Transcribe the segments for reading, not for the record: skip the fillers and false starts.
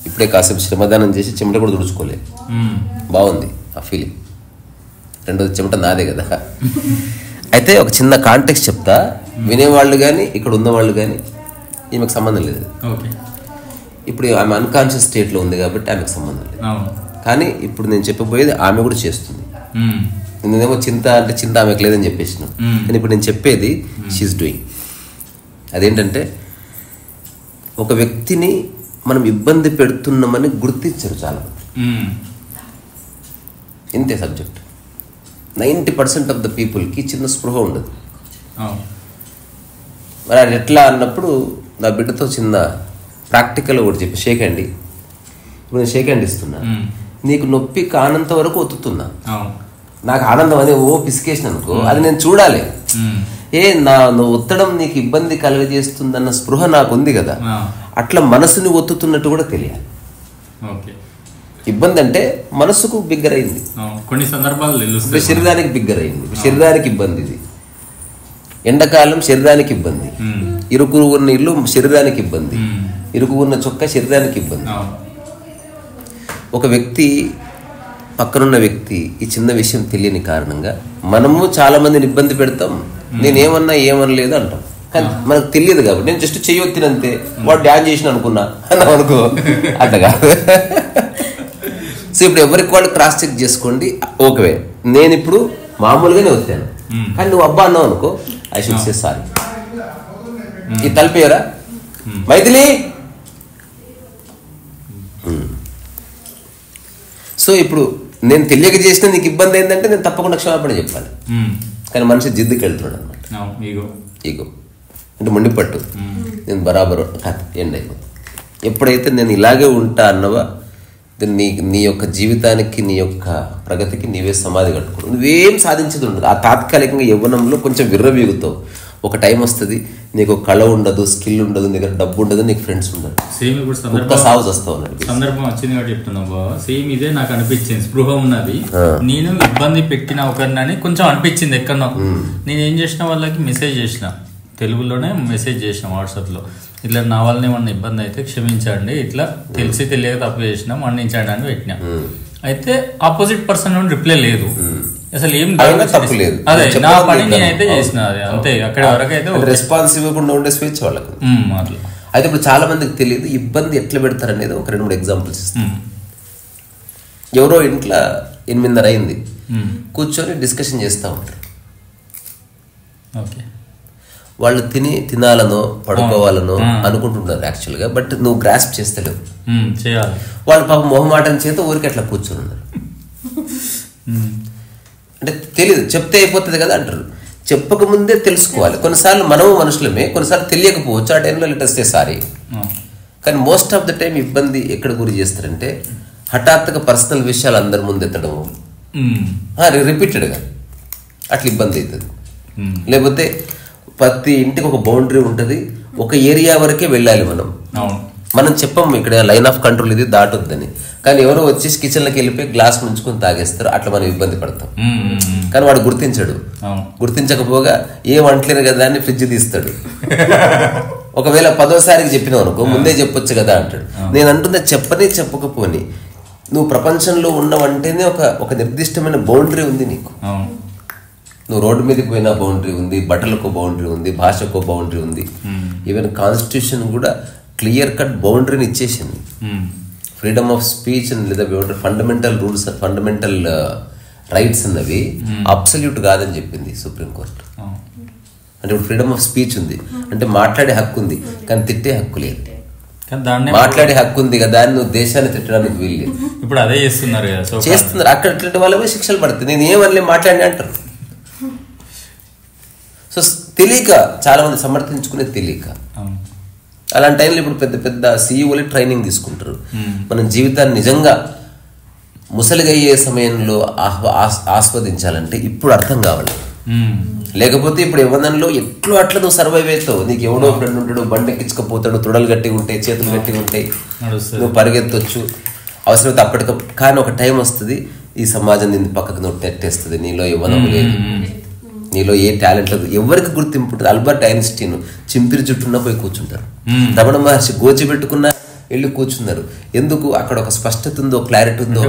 ఇప్పుడే కాసేపు శ్రమదానం చేసి చెమట కూడా తుడుచుకోలేదు. బాగుంది ఆ ఫీలింగ్. రెండోది చెమట నాదే కదా. అయితే ఒక చిన్న కాంటెక్స్ట్ చెప్తా, వినేవాళ్ళు కానీ ఇక్కడ ఉన్నవాళ్ళు కానీ ఈమెకు సంబంధం లేదు. ఇప్పుడు ఆమె అన్కాన్షియస్ స్టేట్లో ఉంది కాబట్టి ఆమెకు సంబంధం లేదు. కానీ ఇప్పుడు నేను చెప్పబోయేది ఆమె కూడా చేస్తుంది. నేనేమో చింత ఆమెకు లేదని చెప్పేసినాను. కానీ ఇప్పుడు నేను చెప్పేది షీఈస్ డూయింగ్. అదేంటంటే ఒక వ్యక్తిని మనం ఇబ్బంది పెడుతున్నామని గుర్తించరు చాలా మంది. ఇంతే సబ్జెక్ట్. 90% ఆఫ్ ద పీపుల్కి చిన్న స్పృహ ఉండదు. మరి అది ఎట్లా అన్నప్పుడు నా బిడ్డతో చిన్న ప్రాక్టికల్ ఒకటి చెప్పి, షేక్ హ్యాండ్. ఇప్పుడు నేను షేక్ హ్యాండ్ ఇస్తున్నా, నీకు నొప్పి కానంత వరకు ఒత్తుతున్నా. నాకు ఆనందం అనే పిసికేషన్ అనుకో, అది నేను చూడాలి. నువ్వు ఒత్తడం నీకు ఇబ్బంది కలుగజేస్తుందన్న స్పృహ నాకు ఉంది కదా, అట్లా మనసుని ఒత్తుతున్నట్టు కూడా తెలియాలి. ఇబ్బంది అంటే మనసుకు బిగ్గర్ అయింది, కొన్ని సందర్భాలు శరీరానికి బిగ్గర్ అయింది. శరీరానికి ఇబ్బంది, ఇది ఎండాకాలం శరీరానికి ఇబ్బంది, ఇరుకు ఉన్న ఇల్లు శరీరానికి ఇబ్బంది, ఇరుకు ఉన్న చొక్కా శరీరానికి ఇబ్బంది. ఒక వ్యక్తి పక్కనున్న వ్యక్తి ఈ చిన్న విషయం తెలియని కారణంగా మనము చాలా మందిని ఇబ్బంది పెడతాం. నేనేమన్నా ఏమనలేదు అంటాం, కానీ మనకు తెలియదు కాబట్టి నేను జస్ట్ చెయ్యొత్తినంతే, వాడు డ్యాన్స్ చేసిన అనుకున్నా అన్నాం అనుకో, అట్లా కాదు. సో ఇప్పుడు ఎవరికి వాళ్ళు క్రాస్ చెక్ చేసుకోండి. ఓకే, నేను ఇప్పుడు మామూలుగానే వచ్చాను, కానీ నువ్వు అబ్బా అన్నావు అనుకో, ఐ షుడ్ సే సారీ. ఈ తలిపేయరా మైథిలి. సో ఇప్పుడు నేను తెలియక చేసిన నీకు ఇబ్బంది అయిందంటే నేను తప్పకుండా క్షమాపణ చెప్పాలి. కానీ మనిషి జిద్దుకి వెళ్తున్నాడు అనమాట. ఈగో అంటే మొండిపట్టు, నేను బరాబరు ఎండ్ అయిపోతుంది. ఎప్పుడైతే నేను ఇలాగే ఉంటా అన్నవా, నీ యొక్క జీవితానికి నీ యొక్క ప్రగతికి నీవే సమాధి కట్టుకోవు. నువ్వేం సాధించేది ఉండదు. ఆ తాత్కాలికంగా యవ్వనంలో కొంచెం విర్రవీగుతావు. ఒక టైం వస్తుంది, నీకు కళ ఉండదు, స్కిల్ ఉండదు, నీ దగ్గర డబ్బు ఉండదు, నీకు ఫ్రెండ్స్ ఉండదు. సేమ్ ఇప్పుడు సందర్భం వచ్చింది కాబట్టి చెప్తున్నావు బాబా. సేమ్ ఇదే నాకు అనిపించింది. స్పృహ ఉన్నది, నేను ఇబ్బంది పెట్టిన ఒకరిని కొంచెం అనిపించింది ఎక్కడో. నేను ఏం చేసిన వాళ్ళకి మెసేజ్ చేసిన, తెలుగులోనే మెసేజ్ చేసిన వాట్సాప్లో, ఇట్లా నా వల్ల ఏమన్నా ఇబ్బంది అయితే క్షమించండి, ఇట్లా తెలిసి తెలియక తప్పు చేసినా మన్నించండి అని పెట్టినా. అయితే ఆపోజిట్ పర్సన్ రిప్లై లేదు, అసలు ఏం తప్పు లేదు. అదే నా పని నేనైతే చేసిన, అది అంతే. అక్కడ వరకు అయితే రెస్పాన్స్ ఇవ్వకుండా ఉండే స్వేచ్ఛ వాళ్ళకు. అట్లా అయితే ఇప్పుడు చాలా మందికి తెలియదు ఇబ్బంది ఎట్లా పెడతారు అనేది. ఒక 2-3 ఎగ్జాంపుల్స్ ఇస్తాను. ఎవరో ఇంట్లో 8:30 అయింది, కూర్చొని డిస్కషన్ చేస్తూ ఉంటారు. ఓకే, వాళ్ళు తినాలనో పడుకోవాలనో అనుకుంటున్నారు యాక్చువల్గా, బట్ నువ్వు గ్రాస్ప్ చేస్తలేవు. వాళ్ళు పాపం మొహమాటం చేత ఊరికి అట్లా కూర్చొని ఉన్నారు. అంటే తెలియదు, చెప్తే అయిపోతుంది కదా అంటారు. చెప్పకముందే తెలుసుకోవాలి. కొన్నిసార్లు మనము మనుషులమే, కొన్నిసార్లు తెలియకపోవచ్చు. ఆ టైంలో లెటర్స్ సారీ. కానీ మోస్ట్ ఆఫ్ ద టైం ఇబ్బంది ఎక్కడ గురి చేస్తారంటే హఠాత్తుగా పర్సనల్ విషయాలు అందరి ముందు ఎత్తడము, రిపీటెడ్గా అట్లా ఇబ్బంది అవుతుంది. లేకపోతే ప్రతి ఇంటికి ఒక బౌండరీ ఉంటుంది, ఒక ఏరియా వరకే వెళ్ళాలి. మనం చెప్పాము ఇక్కడ లైన్ ఆఫ్ కంట్రోల్ ఇది దాటొద్దని, కానీ ఎవరో వచ్చేసి కిచెన్లోకి వెళ్ళిపోయి గ్లాస్ ముంచుకొని తాగేస్తారు. అట్లా మనం ఇబ్బంది పడతాం. కానీ వాడు గుర్తించడు. గుర్తించకపోగా ఏం అంటలేరు కదా అని ఫ్రిడ్జ్ తీస్తాడు. ఒకవేళ 10వ చెప్పినావు అనుకో, ముందే చెప్పొచ్చు కదా అంటాడు. నేను అంటున్నా చెప్పకపోని నువ్వు ప్రపంచంలో ఉన్నవంటేనే ఒక నిర్దిష్టమైన బౌండరీ ఉంది నీకు. నువ్వు రోడ్డు మీదకి పోయినా బౌండరీ ఉంది, బట్టలకు బౌండరీ ఉంది, భాషకు బౌండరీ ఉంది. ఈవెన్ కాన్స్టిట్యూషన్ కూడా క్లియర్ కట్ బౌండరీని ఇచ్చేసింది. ఫ్రీడమ్ ఆఫ్ స్పీచ్ లేదా ఫండమెంటల్ రూల్స్, ఫండమెంటల్ రైట్స్ అన్నవి అబ్సల్యూట్ కాదని చెప్పింది సుప్రీంకోర్టు. అంటే ఇప్పుడు ఫ్రీడమ్ ఆఫ్ స్పీచ్ ఉంది అంటే మాట్లాడే హక్కు ఉంది, కానీ తిట్టే హక్కు లేదు. మాట్లాడే హక్కు ఉంది కదా అని నువ్వు దేశాన్ని తిట్టడానికి వీల్లేదు. ఇప్పుడు అదే చేస్తున్నారు. అక్కడ ఇట్లాంటి వాళ్ళమే శిక్షలు పడుతుంది. నేను ఏమనలే మాట్లాడి అంటారు. సో తెలియక చాలా మంది సమర్థించుకునే తెలియక. అలాంటి టైంలో ఇప్పుడు పెద్ద పెద్ద సీఈఓలే ట్రైనింగ్ తీసుకుంటారు. మనం జీవితాన్ని నిజంగా ముసలిగయ్యే సమయంలో ఆస్వాదించాలంటే ఇప్పుడు అర్థం కావాలి. లేకపోతే ఇప్పుడు యవ్వనంలో ఎట్లో అట్లా నువ్వు సర్వైవ్ అవుతావు. నీకు ఎవడో ఫ్రెండ్ ఉంటాడు, బండి ఎక్కించుకపోతాడు, తొడలు గట్టిగా ఉంటాయి, చేతులు గట్టిగా ఉంటాయి, నువ్వు పరిగెత్తొచ్చు అవసరమైతే అప్పటికప్పుడు. కానీ ఒక టైం వస్తుంది, ఈ సమాజం నిన్ను పక్కకు నువ్వు నెట్టేస్తుంది. నీలో యవ్వనం లేదు, నీలో ఏ టాలెంట్ లేదు, ఎవరికి గుర్తింపు ఉంటుంది. ఆల్బర్ట్ ఐన్స్టీన్ చింపిరి చుట్టూన్న పోయి కూర్చుంటారు. రమణ మహర్షి గోచి పెట్టుకున్న వెళ్ళి కూర్చున్నారు. ఎందుకు? అక్కడ ఒక స్పష్టత ఉందో, క్లారిటీ ఉందో.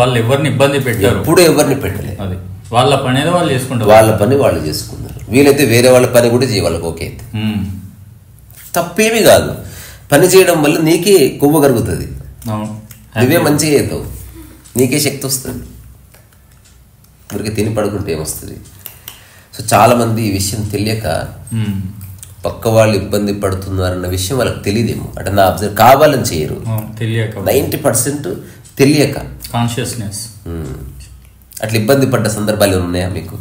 వాళ్ళు ఎవరిని ఇబ్బంది పెట్టారు, ఎప్పుడు ఎవరిని పెట్టలేదు. అది వాళ్ళ పని ఏదో వాళ్ళు చేసుకుంటారు, వాళ్ళ పని వాళ్ళు చేసుకున్నారు. వీలైతే వేరే వాళ్ళ పని కూడా చేయవాళ్ళకి ఓకే అయితే తప్పేమీ కాదు. పని చేయడం వల్ల నీకే కొవ్వు కరుగుతుంది, నువ్వే మంచిగా అవుతావు, నీకే శక్తి వస్తుంది. ఊరికి తిని పడుకుంటే ఏమొస్తుంది? సో చాలామంది ఈ విషయం తెలియక పక్క వాళ్ళు ఇబ్బంది పడుతున్నారన్న విషయం వాళ్ళకి తెలియదేమో. అంటే నా అబ్జర్వ్ కావాలని చేయరు, 90% తెలియక, కాన్షియస్నెస్. అట్లా ఇబ్బంది పడ్డ సందర్భాలు ఉన్నాయా మీకు?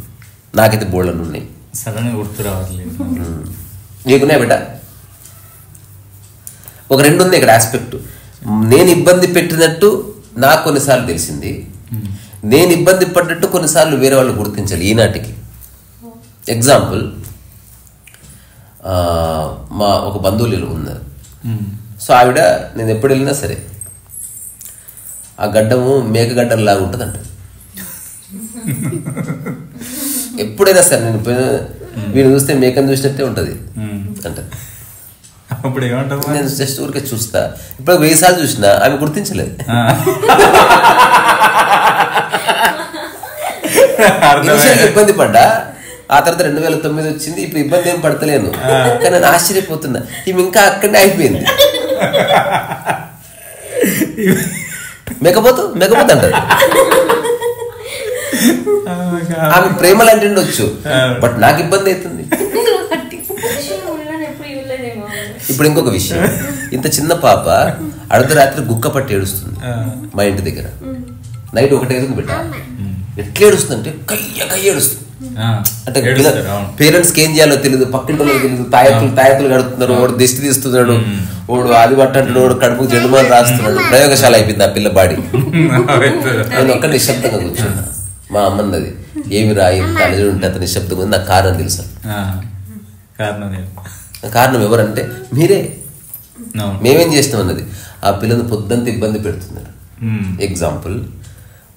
నాకైతే బోళ్ళను ఉన్నాయి. సడన్ గుర్తు రావట్లేదు. నీకున్నాయా బిడ్డ? ఒక 2 ఉంది ఇక్కడ ఆస్పెక్ట్. నేను ఇబ్బంది పెట్టినట్టు నాకు కొన్నిసార్లు తెలిసింది, నేను ఇబ్బంది పడ్డట్టు కొన్నిసార్లు వేరే వాళ్ళు గుర్తించాలి ఈనాటికి. ఎగ్జాంపుల్, మా ఒక బంధువులు ఉన్నారు. సో ఆవిడ నేను ఎప్పుడు వెళ్ళినా సరే ఆ గడ్డము మేకగడ్డలాగా ఉంటుందంట. ఎప్పుడైనా సరే నేను వీళ్ళు చూస్తే మేకను చూసినట్టే ఉంటుంది అంట. అప్పుడు ఏమంటావు? నేను జస్ట్ ఊరికే చూస్తా. ఇప్పుడు 1000 సార్లు చూసినా ఆమె గుర్తించలేదు. ఇబ్బంది పడ్డా, ఆ తర్వాత 2009 వచ్చింది. ఇప్పుడు ఇబ్బంది ఏం పడతలేను, కానీ నేను ఆశ్చర్యపోతున్నా. ఈమె ఇంకా అక్కడనే అయిపోయింది. మెకపోతూ అంటారు. ఆమె ప్రేమ లాంటి ఉండొచ్చు, బట్ నాకు ఇబ్బంది అవుతుంది. ఇప్పుడు ఇంకొక విషయం, ఇంత చిన్న పాప అర్ధరాత్రి గుక్క పట్టి ఏడుస్తుంది మా ఇంటి దగ్గర. నైట్ 1:05 బిడ్డ ఎట్లా ఏడుస్తుంది అంటే కయ్య ఏడుస్తుంది. అంటే పేరెంట్స్కి ఏం చేయాలో తెలియదు, పక్కింటి తెలియదు. తాయతులు గడుపుతున్నారు, వాడు దిష్టి తీస్తున్నాడు, వాడు అది పట్టంటాడు, వాడు కడుపుకు జెండుమాలు రాస్తున్నాడు. ప్రయోగశాల అయిపోయింది ఆ పిల్ల బాడీ. నేను ఒక్క నిశ్శబ్దంగా కూర్చున్నా. మా అమ్మన్నది ఏమి రాయి తలజడు ఉంటే అతని నిశ్శబ్దంగా ఉంది. నాకు కారణం తెలుసా? కారణం ఎవరంటే మీరే. మేమేం చేసినాం అన్నది. ఆ పిల్లని పొద్దుంతా ఇబ్బంది పెడుతున్నారు. ఎగ్జాంపుల్,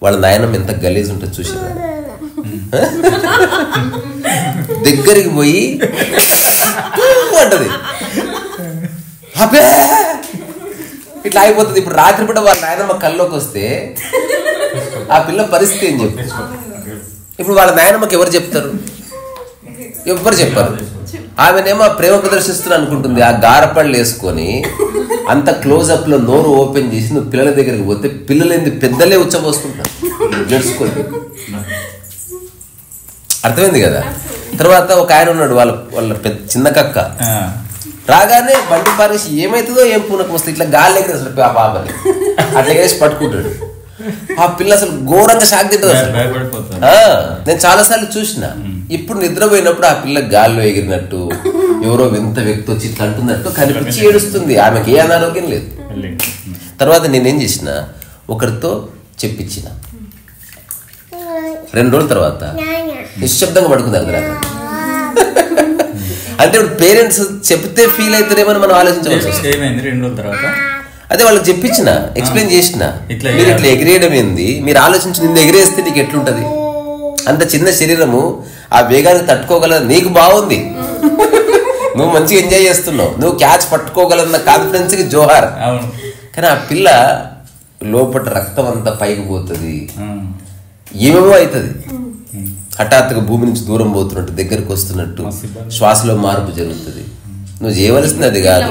వాళ్ళ నాయనమ్మ ఎంత గలీజ్ ఉంటుంది చూసారా? దగ్గరికి పోయి అంటది, అబ్బే ఇట్లా అయిపోతుంది. ఇప్పుడు రాత్రి పూట వాళ్ళ నాయనమ్మ కల్లోకి వస్తే ఆ పిల్ల పరిస్థితి ఏం చెప్పు? ఇప్పుడు వాళ్ళ నాయనమ్మకి ఎవరు చెప్తారు? ఎవ్వరు చెప్పారు. ఆమెనేమో ప్రేమ ప్రదర్శిస్తున్నా అనుకుంటుంది. ఆ గారపళ్ళు వేసుకొని అంత క్లోజప్ లో నోరు ఓపెన్ చేసి నువ్వు పిల్లల దగ్గరికి పోతే పిల్లలేంది పెద్దలే ఉచ్చబోసుకుంటారు జడుచుకొని. అర్థమైంది కదా? తర్వాత ఒక ఆయన ఉన్నాడు, వాళ్ళ చిన్న కక్క. రాగానే బండి పారేసి ఏమైతుందో ఏం పూనకు వస్తుంది, ఇట్లా గాలి ఎగిరి అసలు ఆ బాబాని అట్లా వేసి పట్టుకుంటాడు. ఆ పిల్ల అసలు ఘోరంగా షాక్ తింటుంది అసలు. నేను చాలాసార్లు చూసిన. ఇప్పుడు నిద్రపోయినప్పుడు ఆ పిల్ల గాల్లో ఎగిరినట్టు, ఎవరో వింత వ్యక్తి వచ్చి ఇట్లా అంటున్నట్టు కనిపించి ఏడుస్తుంది. ఆమెకి ఏ అనారోగ్యం లేదు. తర్వాత నేనేం చేసిన, ఒకరితో చెప్పించిన. 2 రోజుల తర్వాత నిశ్శబ్దంగా పడుకుంది అర్ధరాత్రి. అంటే ఇప్పుడు పేరెంట్స్ చెప్తే ఫీల్ అవుతారేమని మనం ఆలోచించవచ్చు. అదే వాళ్ళకి చెప్పించిన, ఎక్స్ప్లెయిన్ చేసిన, మీరు ఇట్లా ఎగిరేయడం ఏంది, మీరు ఆలోచించి నిన్ను ఎగిరేస్తే నీకు ఎట్లుంటది? అంత చిన్న శరీరము ఆ వేగాన్ని తట్టుకోగలదు. నీకు బాగుంది, నువ్వు మంచిగా ఎంజాయ్ చేస్తున్నావు, నువ్వు క్యాచ్ పట్టుకోగలన్న కాన్ఫిడెన్స్ కి జోహార్. కానీ ఆ పిల్ల లోపల రక్తం అంతా పైకి పోతుంది, ఏమేమో అవుతుంది. హఠాత్తుగా భూమి నుంచి దూరం పోతున్నట్టు, దగ్గరకు వస్తున్నట్టు, శ్వాసలో మార్పు జరుగుతుంది. నువ్వు చేయవలసింది అది కాదు.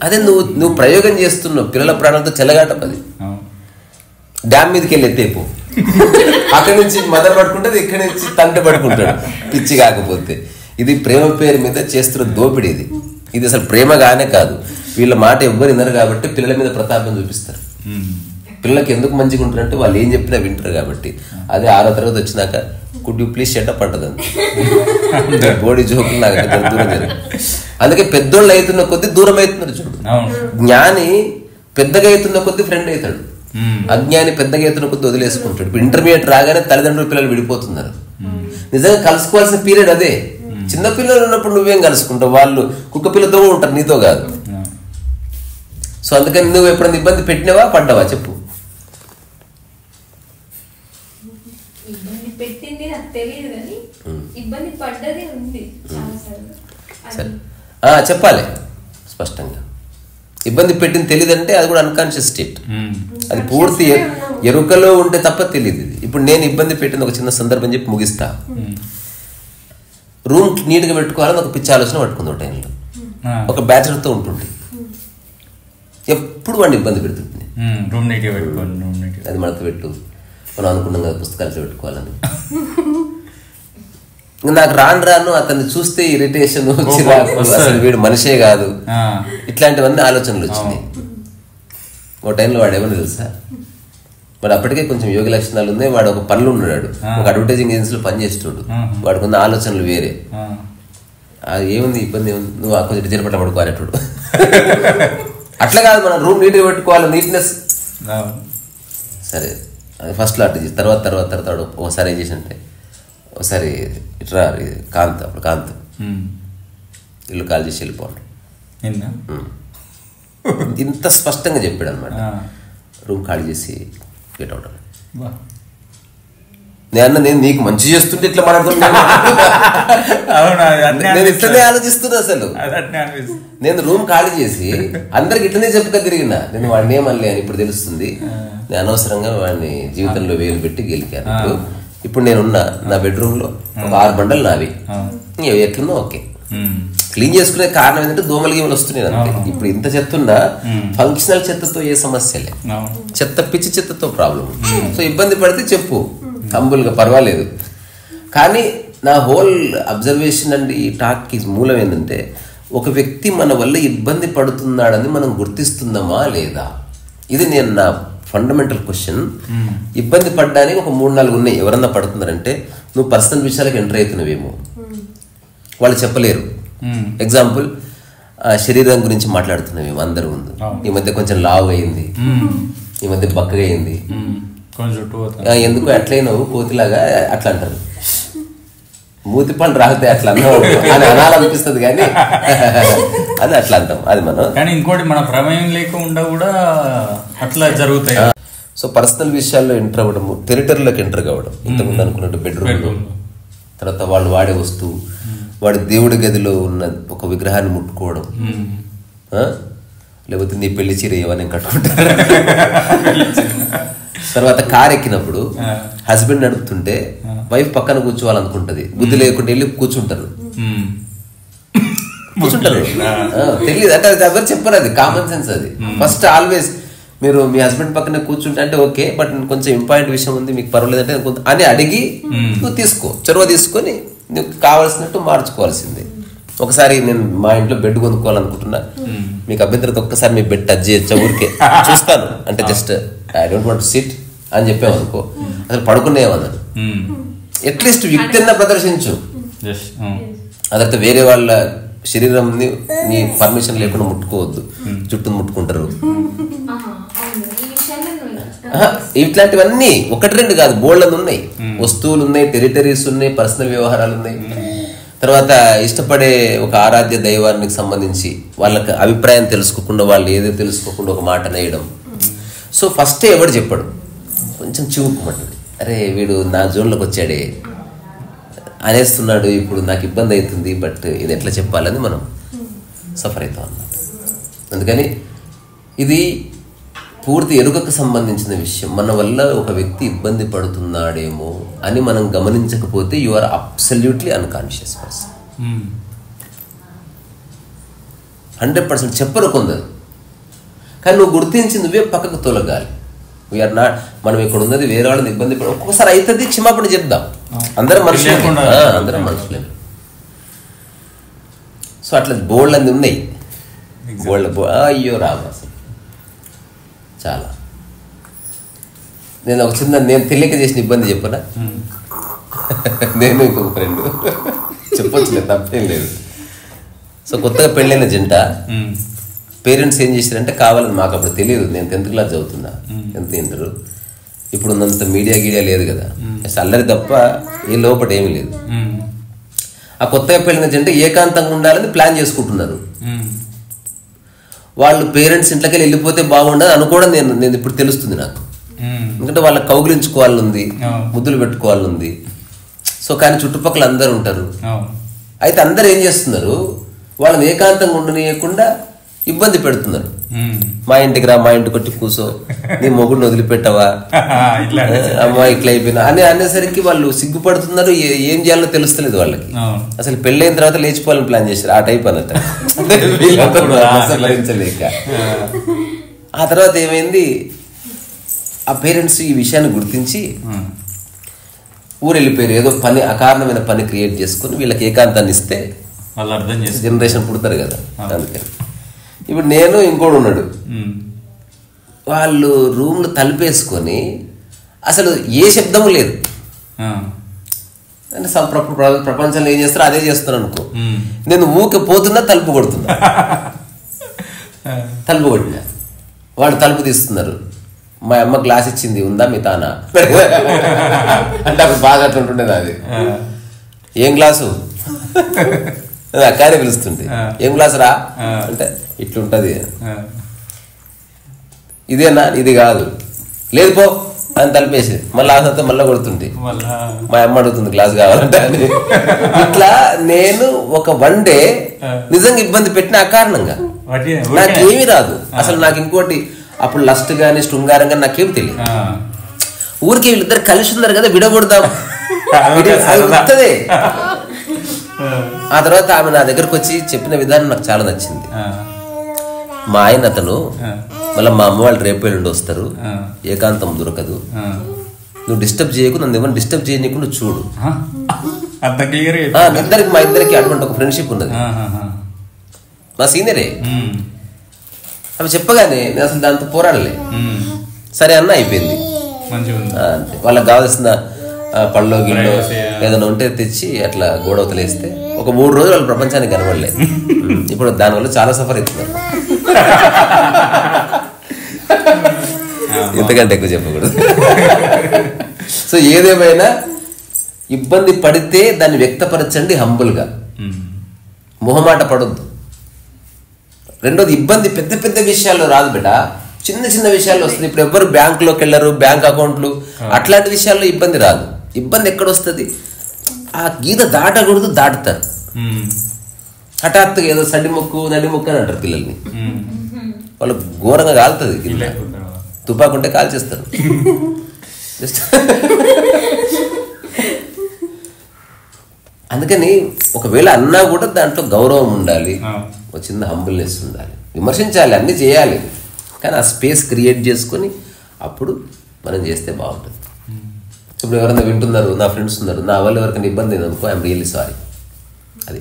అదే నువ్వు ప్రయోగం చేస్తున్నావు. పిల్లల ప్రాణాలతో చెలగాటం అది. డ్యామ్ మీదకి వెళ్ళి ఎత్తేపో, అక్కడి నుంచి మదర్ పట్టుకుంటుంది, ఇక్కడి నుంచి తండ్రి పట్టుకుంటాడు. పిచ్చి కాకపోతే ఇది ప్రేమ పేరు మీద చేస్తున్న దోపిడీ. ఇది అసలు ప్రేమగానే కాదు. వీళ్ళ మాట ఎవ్వరు వినరు కాబట్టి పిల్లల మీద ప్రతాపం చూపిస్తారు. పిల్లలకి ఎందుకు మంచిగా ఉంటారంటే వాళ్ళు ఏం చెప్పినా వింటారు కాబట్టి. అదే 6వ తరగతి వచ్చినాక could you please shut up అంటది. బోడీ జోకులు నాకు దూరం జరిగింది. అందుకే పెద్దోళ్ళు అవుతున్న కొద్దీ దూరం అవుతున్నారు. చూడు, జ్ఞాని పెద్దగా అవుతున్న కొద్దీ ఫ్రెండ్ అవుతాడు, అజ్ఞాని పెద్దగా అవుతున్న కొద్దీ వదిలేసుకుంటాడు. ఇప్పుడు ఇంటర్మీడియట్ రాగానే తల్లిదండ్రులు పిల్లలు విడిపోతున్నారు. నిజంగా కలుసుకోవాల్సిన పీరియడ్ అదే. చిన్న పిల్లలు ఉన్నప్పుడు నువ్వేం కలుసుకుంటావు? వాళ్ళు కుక్క పిల్లతో ఉంటారు, నీతో కాదు. సో అందుకని నువ్వు ఎప్పుడైనా ఇబ్బంది పెట్టినవా, పడ్డావా చెప్పు? పెట్టింది నాకు తెలియదు కానీ ఇబ్బంది పడ్డది ఉంది. చెప్పాలి స్పష్టంగా. ఇబ్బంది పెట్టింది తెలియదంటే అది కూడా అన్కాన్షియస్ స్టేట్. అది పూర్తి ఎరుకలో ఉంటే తప్ప తెలియదు ఇది. ఇప్పుడు నేను ఇబ్బంది పెట్టింది ఒక చిన్న సందర్భం చెప్పి ముగిస్తా. రూమ్ నీట్గా పెట్టుకోవాలని ఒక పిచ్చి ఆలోచన పట్టుకుంది ఒక టైంలో. ఒక బ్యాచులర్తో ఉంటుండే ఎప్పుడు వాడిని ఇబ్బంది పెడుతుంది. అది మనతో పెట్టు, మనం అనుకున్నాం కదా పుస్తకాలతో పెట్టుకోవాలని. నాకు రాను అతన్ని చూస్తే ఇరిటేషన్, అసలు వీడు మనిషే కాదు, ఇట్లాంటివన్నీ ఆలోచనలు వచ్చినాయి. ఒక టైంలో వాడు ఏమన్నా తెలుసా, వాడు అప్పటికే కొంచెం యోగ లక్షణాలు ఉన్నాయి. వాడు ఒక పనులు ఉన్నాడు, ఒక అడ్వర్టైజింగ్ ఏజెన్సీలో పనిచేస్తాడు. వాడికి ఉన్న ఆలోచనలు వేరే. ఏముంది ఇబ్బంది ఏముంది, నువ్వు కొంచెం డిజైన్ పట్ల పడుకోవాలెప్పుడు. అట్లా కాదు, మనం రూమ్ నీట్గా పెట్టుకోవాలి, నీట్నెస్. సరే అది ఫస్ట్లో అట్లా చేసి తర్వాత ఒకసారి ఏం చేసి అంటే, ఒకసారి ఇట్లా కాంత్, అప్పుడు కాంత్ ఇల్లు కాల్ చేసి వెళ్ళిపోండి. ఇంత స్పష్టంగా చెప్పాడు అనమాట. రూమ్ ఖాళీ చేసి గెట్ అవుట్. నేను నీకు మంచి చేస్తుంటే ఇట్లా మాట్లాడుతున్నా, నేను ఇట్లనే ఆలోచిస్తున్నా. అసలు నేను రూమ్ ఖాళీ చేసి అందరికి ఇట్లనే చెప్పుగా తిరిగినా. నేను వాడిని ఏమనలే అని ఇప్పుడు తెలుస్తుంది. నేను అనవసరంగా వాడిని జీవితంలో వేలు పెట్టి గెలికాను. ఇప్పుడు నేనున్న నా బెడ్రూమ్ లో ఒక 6 బండలు నావి, ఎట్లున్నా ఓకే. క్లీన్ చేసుకునే కారణం ఏంటంటే దోమలు గీమలు వస్తున్నాయి అంతే. ఇప్పుడు ఇంత చెత్త ఉన్నా ఫంక్షనల్ చెత్తతో ఏ సమస్య లే, చెత్త పిచ్చి చెత్తతో ప్రాబ్లం. సో ఇబ్బంది పడితే చెప్పు, హంబుల్గా పర్వాలేదు. కానీ నా హోల్ అబ్జర్వేషన్ అండ్ ఈ టాక్కి మూలం ఏంటంటే, ఒక వ్యక్తి మన వల్ల ఇబ్బంది పడుతున్నాడని మనం గుర్తిస్తున్నామా లేదా, ఇది నేను నా ఫండమెంటల్ క్వశ్చన్. ఇబ్బంది పడ్డానికి ఒక 3-4 ఉన్నాయి. ఎవరన్నా పడుతున్నారంటే నువ్వు పర్సనల్ విషయాలకు ఎంటర్ అవుతున్నావేమో, వాళ్ళు చెప్పలేరు. ఎగ్జాంపుల్, శరీరం గురించి మాట్లాడుతున్నావేమో అందరి ముందు. ఈ మధ్య కొంచెం లావు అయింది, ఈ మధ్య బక్కగా అయింది, ఎందుకు అట్లయినావు కోతిలాగా అట్లా అంటారు. మూతి పళ్ళు రాగితే అట్లా అని అనాలనిపిస్తుంది, కానీ అది అట్లా అంటాం. అది మనం. కానీ ఇంకోటి మన ప్రమేయం లేకుండా కూడా అట్లా జరుగుతాయి. సో పర్సనల్ విషయాల్లో ఎంటర్ అవ్వడం, టెరిటరీలోకి ఎంటర్ కావడం, ఇంతకుముందు అనుకున్నట్టు బెడ్రూమ్లో, తర్వాత వాళ్ళు వాడే వస్తువు, వాడి దేవుడి గదిలో ఉన్న ఒక విగ్రహాన్ని ముట్టుకోవడం, లేకపోతే నీ పెళ్లి చీర ఏమని కట్టుకుంటారు. తర్వాత కార్ ఎక్కినప్పుడు హస్బెండ్ నడుపుతుంటే వైఫ్ పక్కన కూర్చోవాలనుకుంటది, బుద్ధి లేకుండా వెళ్ళి కూర్చుంటారు. తెలియదు అంటే అది ఎవరు చెప్పరు, అది కామన్ సెన్స్. అది ఫస్ట్ ఆల్వేస్ మీరు మీ హస్బెండ్ పక్కన కూర్చుంటే అంటే ఓకే, బట్ కొంచెం ఇంపార్టెంట్ విషయం ఉంది, మీకు పర్వాలేదు అంటే అని అడిగి నువ్వు తీసుకో, చొరవ తీసుకొని నీకు కావాల్సినట్టు మార్చుకోవాల్సిందే. ఒకసారి నేను మా ఇంట్లో బెడ్ కొనుక్కోవాలనుకుంటున్నా, మీకు అభ్యంతరం ఒక్కసారి మీ బెడ్ టచ్ చేయొచ్చా, ఊరికే చూస్తాను అంటే just I don't want to SIT అని చెప్పామనుకో, అసలు పడుకునేమన్నాను. అట్లీస్ట్ యుక్తిని ప్రదర్శించు. అదంతా వేరే వాళ్ళ శరీరంని నీ పర్మిషన్ లేకుండా ముట్టుకోవద్దు, చుట్టూ ముట్టుకుంటారు. ఇట్లాంటివన్నీ 1-2 కాదు, బోల్డ్ ఉన్నాయి. వస్తువులు ఉన్నాయి, టెరిటరీస్ ఉన్నాయి, పర్సనల్ వ్యవహారాలు ఉన్నాయి. తర్వాత ఇష్టపడే ఒక ఆరాధ్య దైవానికి సంబంధించి వాళ్ళకి అభిప్రాయం తెలుసుకోకుండా, వాళ్ళు ఏదో తెలుసుకోకుండా ఒక మాట నేయడం. సో ఫస్టే ఎవడు చెప్పాడు, కొంచెం చివుకుమంటది, అరే వీడు నా జోన్లోకి వచ్చాడే అనేస్తున్నాడు, ఇప్పుడు నాకు ఇబ్బంది అవుతుంది, బట్ ఇది ఎట్లా చెప్పాలని మనం సఫర్ అవుతాం అన్నమాట. అందుకని ఇది పూర్తి ఎరుకకు సంబంధించిన విషయం. మన వల్ల ఒక వ్యక్తి ఇబ్బంది పడుతున్నాడేమో అని మనం గమనించకపోతే you are absolutely unconscious person. 100% చెప్పరు కొందరు, కానీ నువ్వు గుర్తించి నువ్వే పక్కకు తొలగాలి. వీఆర్ నాట్, మనం ఇక్కడ ఉన్నది వేరే వాళ్ళని ఇబ్బంది పడి ఒక్కొక్కసారి అవుతుంది, క్షమాపణ చెప్దాం. అందరం మనుషులే. సో అట్లా బోల్డ్ అన్ని ఉన్నాయి. అయ్యో రామ, అసలు చాలా. నేను ఒక చిన్న, నేను తెలియక చేసిన ఇబ్బంది చెప్పనా, నేను ఇంకొక ఫ్రెండ్ చెప్పొచ్చు, లేదు తప్పేం లేదు. సో కొత్తగా పెళ్ళైన జంట పేరెంట్స్ ఏం చేశారంటే, కావాలని, మాకు అప్పుడు తెలియదు, నేను 10th క్లాస్ చదువుతున్నా, 10th ఇంటర్. ఇప్పుడు ఉన్నంత మీడియా లేదు కదా, అల్లరి తప్ప ఏ లోపట ఏమీ లేదు. ఆ కొత్తగా పెళ్ళిన జంట ఏకాంతంగా ఉండాలని ప్లాన్ చేసుకుంటున్నారు. వాళ్ళు పేరెంట్స్ ఇంట్లోకి వెళ్ళిపోతే బాగుండదు అనుకోవడం నేను ఇప్పుడు తెలుస్తుంది నాకు. ఎందుకంటే వాళ్ళకి కౌగిలించుకోవాలనుంది, ముద్దులు పెట్టుకోవాలనుంది. సో కానీ చుట్టుపక్కల అందరు ఉంటారు. అయితే అందరు ఏం చేస్తున్నారు, వాళ్ళని ఏకాంతంగా ఉండనీయకుండా ఇబ్బంది పెడుతున్నారు. మా ఇంటికి రా, మా ఇంటికి వచ్చి కూసో, నీ మొగుడిని వదిలిపెట్టవా, అమ్మా ఇట్లా అయిపోయినా అని అనేసరికి వాళ్ళు సిగ్గుపడుతున్నారు. ఏం చేయాలో తెలుస్తలేదు వాళ్ళకి. అసలు పెళ్ళైన తర్వాత లేచిపోవాలని ప్లాన్ చేశారు. ఆ టైప్ అన్నట్టు భరించలేక. ఆ తర్వాత ఏమైంది, ఆ పేరెంట్స్ ఈ విషయాన్ని గుర్తించి ఊరు వెళ్ళిపోయారు. ఏదో పని, అకారణమైన పని క్రియేట్ చేసుకుని వీళ్ళకి ఏకాంతాన్ని ఇస్తే వాళ్ళు అర్థం చేసి జనరేషన్ పుడతారు కదా. అందుకని ఇప్పుడు నేను ఇంకోడు ఉన్నాడు, వాళ్ళు రూమ్లు తలుపేసుకొని అసలు ఏ శబ్దము లేదు. అంటే ప్రపంచంలో ఏం చేస్తారో అదే చేస్తాను అనుకో. నేను ఊకే పోతున్నా, తలుపు కొడుతున్నా, తలుపు కొట్టినా, వాడు తలుపు తీస్తున్నారు. మా అమ్మ గ్లాస్ ఇచ్చింది, ఉందా మీ తానా అంటే అప్పుడు బాగా అట్లా ఉంటుండేది. అది ఏం గ్లాసు అక్కడే పిలుస్తుంది, ఏం గ్లాసు రా అంటే ఇట్లుంటది, ఇదేనా, ఇది కాదు, లేదు పో అని తలిపేసి మళ్ళీ ఆసంతో మళ్ళీ కొడుతుంది. మా అమ్మ అడుగుతుంది గ్లాస్ కావాలంటే అని. ఇట్లా నేను ఒక 1 డే నిజంగా ఇబ్బంది పెట్టిన అకారణంగా. నాకేమీ రాదు అసలు. నాకు ఇంకోటి అప్పుడు లస్ట్ గానీ శృంగారం కానీ నాకేం తెలియదు. ఊరికి వీళ్ళిద్దరు కలిసి ఉన్నారు కదా, విడగొడదాం వస్తుంది. ఆ తర్వాత ఆమె నా దగ్గరకు వచ్చి చెప్పిన విధానం నాకు చాలా నచ్చింది. మా ఆయన అతను మళ్ళీ మా అమ్మ వాళ్ళు రేపు నుండి వస్తారు, ఏకాంతం దొరకదు, నువ్వు డిస్టర్బ్ చేయకు, నన్ను ఏమన్నా డిస్టర్బ్ చేయనీకు చూడు. మా ఇద్దరికి అటువంటి ఒక ఫ్రెండ్షిప్ ఉన్నది. మా సీనియరే. అవి చెప్పగానే నేను అసలు దాంతో పోరాడలే. సరే అన్న, అయిపోయింది. వాళ్ళకి కావాల్సిన పళ్ళో గిళ్ళో ఏదైనా ఉంటే తెచ్చి అట్లా గోడవతలేస్తే ఒక 3 రోజులు వాళ్ళు ప్రపంచానికి కనబడలేదు. ఇప్పుడు దానివల్ల చాలా సఫర్ అవుతున్నారు. ఇంతకంటే ఎక్కువ చెప్పకూడదు. సో ఏదేమైనా ఇబ్బంది పడితే దాన్ని వ్యక్తపరచండి హంబుల్గా, మొహమాట పడొద్దు. రెండోది, ఇబ్బంది పెద్ద పెద్ద విషయాల్లో రాదు బిడ్డ, చిన్న చిన్న విషయాల్లో వస్తుంది. ఇప్పుడు ఎవరు బ్యాంకులోకి వెళ్ళరు, బ్యాంక్ అకౌంట్లు అట్లాంటి విషయాల్లో ఇబ్బంది రాదు. ఇబ్బంది ఎక్కడ వస్తుంది, ఆ గీత దాటకూడదు, దాటుతారు. హఠాత్తుగా ఏదో సడి ముక్కు నడి ముక్కు అని అంటారు పిల్లల్ని. వాళ్ళు ఘోరంగా కాలుతుంది, తుపాకుంటే కాల్చేస్తారు. అందుకని ఒకవేళ అన్నా కూడా దాంట్లో గౌరవం ఉండాలి, ఒక చిన్న హంబుల్నెస్ ఉండాలి. విమర్శించాలి, అన్నీ చేయాలి, కానీ ఆ స్పేస్ క్రియేట్ చేసుకొని అప్పుడు మనం చేస్తే బాగుంటుంది. ఇప్పుడు ఎవరైనా వింటున్నారు, నా ఫ్రెండ్స్ ఉన్నారు, నా వల్ల ఎవరికైనా ఇబ్బంది అయింది అనుకో, ఐఎమ్ రియల్లీ సారీ. అది